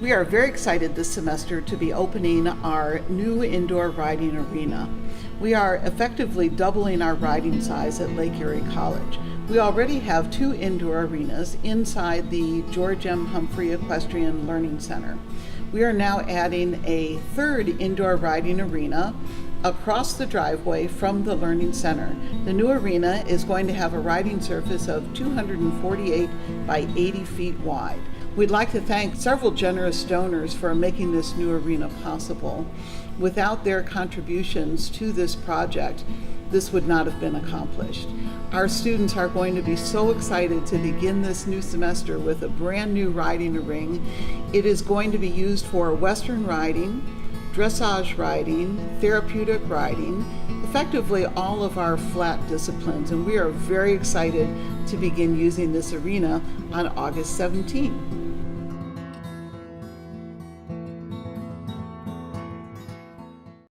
We are very excited this semester to be opening our new indoor riding arena. We are effectively doubling our riding size at Lake Erie College. We already have 2 indoor arenas inside the George M. Humphrey Equestrian Learning Center. We are now adding a 3rd indoor riding arena across the driveway from the Learning Center. The new arena is going to have a riding surface of 248 by 80 feet wide. We'd like to thank several generous donors for making this new arena possible. Without their contributions to this project, this would not have been accomplished. Our students are going to be so excited to begin this new semester with a brand new riding ring. It is going to be used for Western riding, dressage riding, therapeutic riding, effectively all of our flat disciplines, and we are very excited to begin using this arena on August 17th.